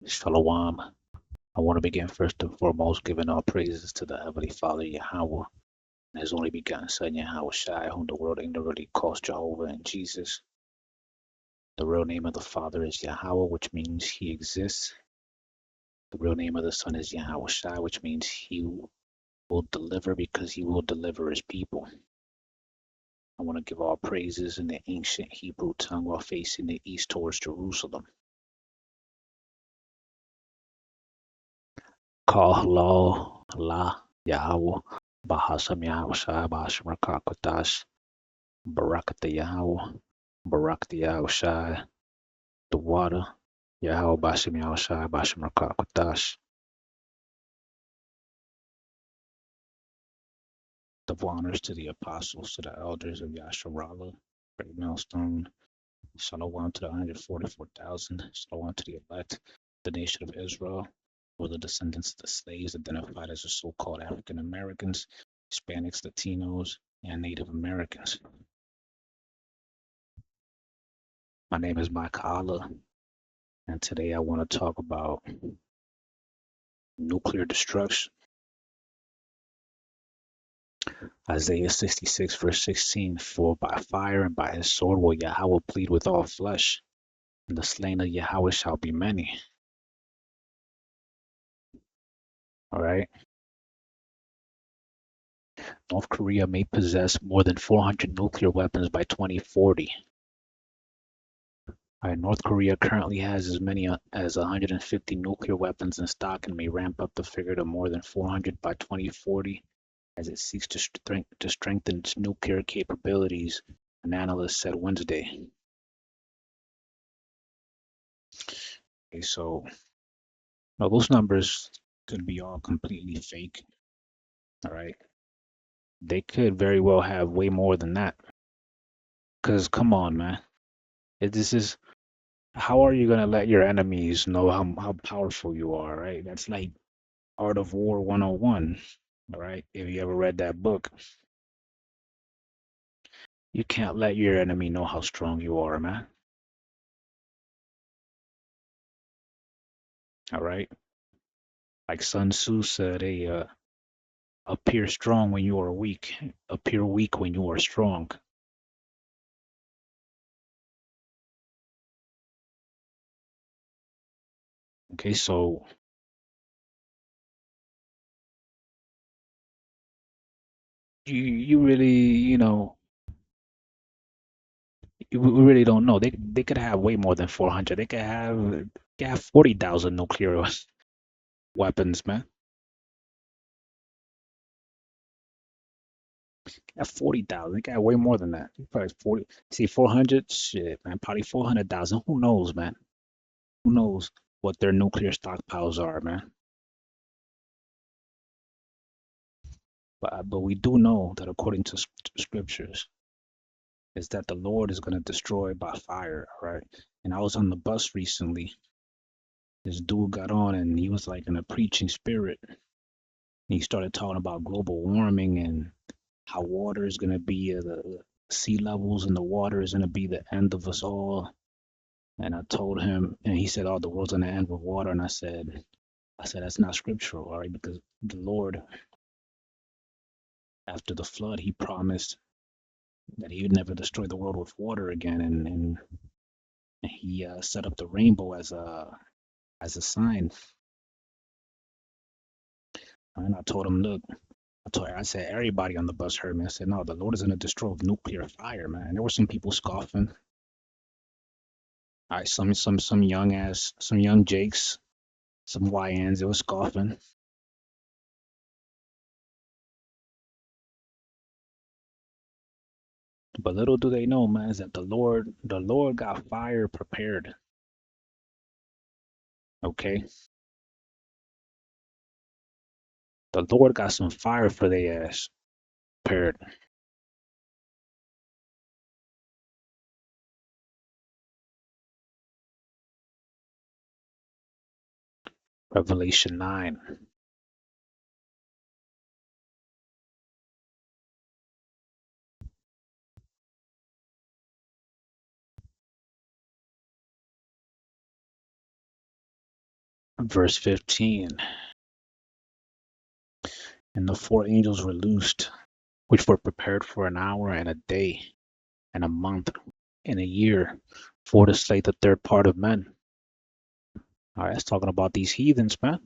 Shalom. I want to begin first and foremost giving all praises to the Heavenly Father Yahweh and His only begotten Son Yahweh Shai, whom the world ignorantly calls Jehovah and Jesus. The real name of the Father is Yahweh, which means He exists. The real name of the Son is Yahweh Shai, which means He will deliver because He will deliver His people. I want to give all praises in the ancient Hebrew tongue while facing the east towards Jerusalem. Call halal, Allah, Yahweh, Bahasam Yahweh Shai, Bahasam Rakakwatash. Barakata Yahweh, Barakata Yahweh Shai, the water, Yahweh Bashim Yahweh Shai, Bashim Rakakwatash. Double honors to the apostles, to the elders of Yasharala, Greatmillstone. Shalom to the 144,000. Shalom to the elect, the nation of Israel, or the descendants of the slaves identified as the so-called African Americans, Hispanics, Latinos, and Native Americans. My name is Mike Allah, and today I want to talk about nuclear destruction. Isaiah 66, verse 16, for by fire and by his sword will Yahweh plead with all flesh, and the slain of Yahweh shall be many. All right. North Korea may possess more than 400 nuclear weapons by 2040. All right. North Korea currently has as many as 150 nuclear weapons in stock and may ramp up the figure to more than 400 by 2040 as it seeks to strengthen its nuclear capabilities, an analyst said Wednesday. Okay, so now those numbers could be all completely fake. All right. They could very well have way more than that. Because come on, man. This is how are you gonna let your enemies know how powerful you are, right? That's like Art of War 101. All right. If you ever read that book, you can't let your enemy know how strong you are, man. All right. Like Sun Tzu said, appear strong when you are weak, appear weak when you are strong. Okay, so you really, we really don't know. They could have way more than 400. They could have 40,000 nuclear weapons, man. They have 40,000. They got way more than that. Probably 40. See, 400. Shit, man. Probably 400,000. Who knows, man? Who knows what their nuclear stockpiles are, man? But we do know that according to scriptures, is that the Lord is going to destroy by fire, right? And I was on the bus recently. This dude got on and he was like in a preaching spirit. And he started talking about global warming and how water is going to be the sea levels and the water is going to be the end of us all. And I told him, and he said, "Oh, the world's going to end with water." And I said that's not scriptural, all right? Because the Lord, after the flood, He promised that He would never destroy the world with water again, and He set up the rainbow as a sign. And I told him, look, I said everybody on the bus heard me. I said, no, the Lord is going to destroy with nuclear fire, man. And there were some people scoffing. All right, some young Jakes, some YNs, they were scoffing. But little do they know, man, is that the Lord got fire prepared. Okay, the Lord got some fire for their ass prepared. Revelation 9. verse 15. And the four angels were loosed, which were prepared for an hour and a day and a month and a year, for to slay the third part of men. All right, that's talking about these heathens, man.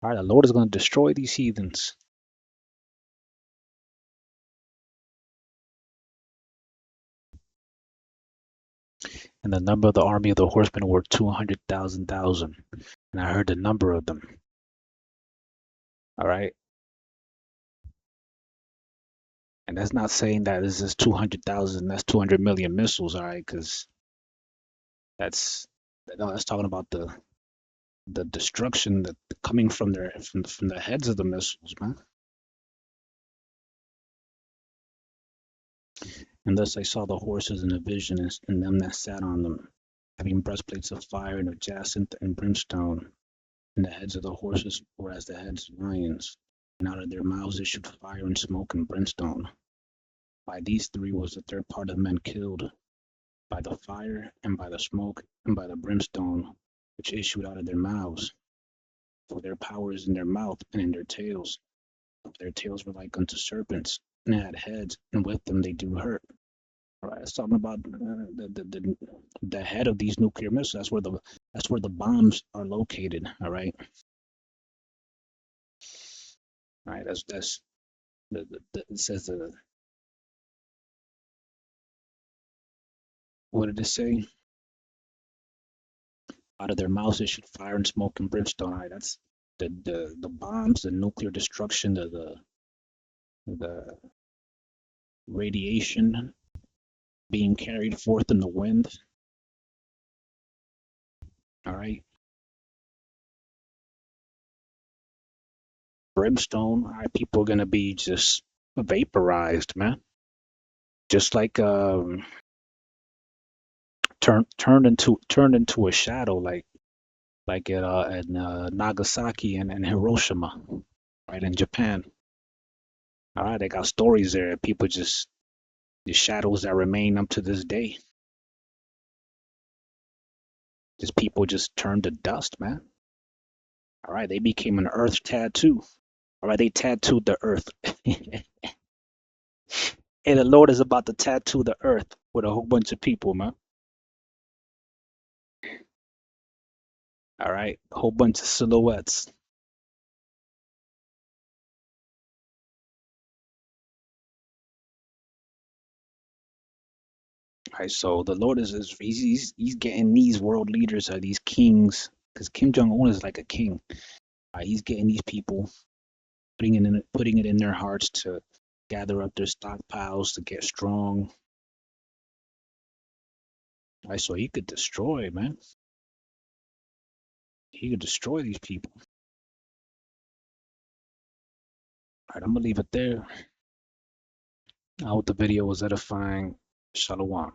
All right, the Lord is going to destroy these heathens. And the number of the army of the horsemen were 200,000. And I heard the number of them. All right. And that's not saying that this is 200,000, that's 200 million missiles, all right? Because that's no, that's talking about the destruction that coming from their from the heads of the missiles, man. And thus I saw the horses in a vision, and them that sat on them, having breastplates of fire and of jacinth and brimstone, and the heads of the horses were as the heads of lions, and out of their mouths issued fire and smoke and brimstone. By these three was the third part of men killed, by the fire, and by the smoke, and by the brimstone, which issued out of their mouths. For their power is in their mouth and in their tails. Their tails were like unto serpents, and had heads, and with them they do hurt. All right, it's talking about the head of these nuclear missiles. That's where the bombs are located. All right, all right. That's it says what did it say? Out of their mouths issued fire and smoke and brimstone. All right, that's the bombs, the nuclear destruction, the radiation being carried forth in the wind. All right, brimstone. All right, people are gonna be just vaporized, man. Just like turned into a shadow, like at Nagasaki and Hiroshima, right in Japan. All right, they got stories there. People just the shadows that remain up to this day. Just people just turned to dust, man. All right, they became an earth tattoo. All right, they tattooed the earth. And the Lord is about to tattoo the earth with a whole bunch of people, man. All right, a whole bunch of silhouettes. All right, so the Lord is he's getting these world leaders, these kings, because Kim Jong Un is like a king. He's getting these people, putting it in their hearts to gather up their stockpiles to get strong. All right, so he could destroy, man. He could destroy these people. All right, I'm gonna leave it there. I hope the video was edifying. Shalom.